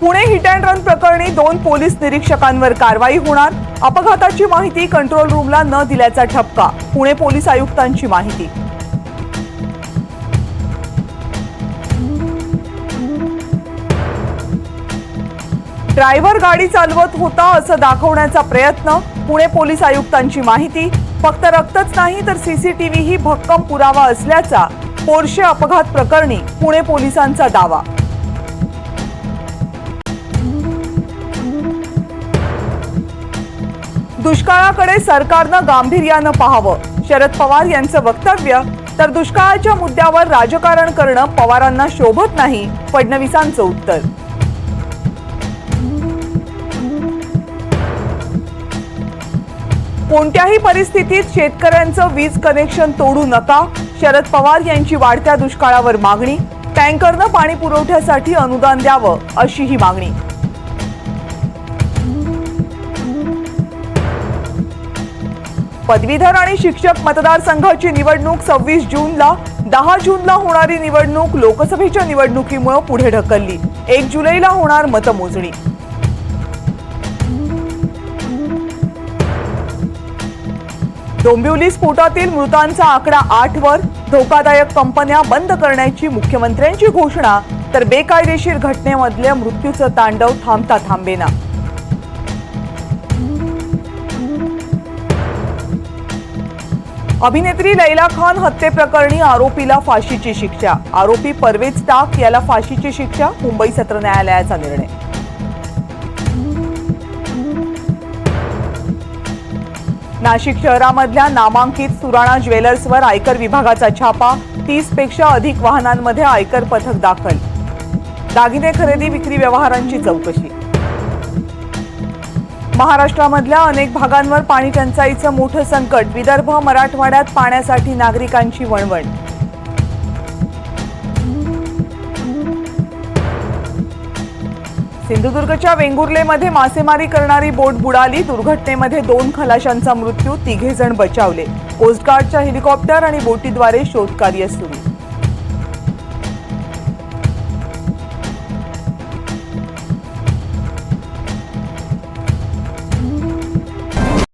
Pune hit and run प्रकरणी 2 police निरीक्षकांवर कारवाई होणार। अपघाताची माहिती कंट्रोल रूमला न दिल्याचा ठपका। पुणे पोलीस आयुक्तांची माहिती। ड्रायव्हर गाडी चालवत होता असं दाखवण्याचा प्रयत्न। पुणे पोलीस आयुक्तांची माहिती। फक्त रक्तच नाही तर सीसीटीव्ही ही भक्कम पुरावा असल्याचा पोर्शे अपघात प्रकरणी पुणे पोलिसांचा दावा। दुष्काळाकडे सरकारनं गांभीर्यानं पाहावं, शरद पवार यांचं वक्तव्य। तर दुष्काळाच्या मुद्द्यावर राजकारण करणं पवारांना शोभत नाही, फडणवीसांचं उत्तर। कोणत्याही परिस्थितीत शेतकऱ्यांचं वीज कनेक्शन तोडू नका, शरद पवार यांची वाढत्या दुष्काळावर मागणी। टँकरनं पाणी पुरवठ्यासाठी अनुदान द्यावं अशी ही मागणी। पदवीधर आणि शिक्षक मतदारसंघाची निवडणूक 26 जूनला, 10 जूनला होणारी निवडणूक लोकसभेच्या निवडणुकीमुळे पुढे ढकलली। 1 जुलैला होणार मतमोजणी। डोंबिवली स्फोटातील मृतांचा आकडा 8 वर। धोकादायक कंपन्या बंद करण्याची मुख्यमंत्र्यांची घोषणा। तर बेकायदेशीर घटनेमधल्या मृत्यूचं तांडव थांबता थांबेना। अभिनेत्री लैला खान हत्येप्रकरणी आरोपीला फाशीची शिक्षा। आरोपी परवेज टाक याला फाशीची शिक्षा। मुंबई सत्र न्यायालयाचा निर्णय। नाशिक शहरामधल्या नामांकित सुराणा ज्वेलर्सवर आयकर विभागाचा छापा। 30 पेक्षा अधिक वाहनांमध्ये आयकर पथक दाखल। दागिने खरेदी विक्री व्यवहारांची चौकशी। महाराष्ट्रामधल्या अनेक भागांवर पाणी टंचाईचं मोठं संकट। विदर्भ मराठवाड्यात पाण्यासाठी नागरिकांची वणवण। सिंधुदुर्गच्या वेंगुर्लेमध्ये मासेमारी करणारी बोट बुडाली। दुर्घटनेमध्ये 2 खलाशांचा मृत्यू, 3 जण बचावले। कोस्ट गार्डच्या हेलिकॉप्टर आणि बोटीद्वारे शोधकार्य सुरू।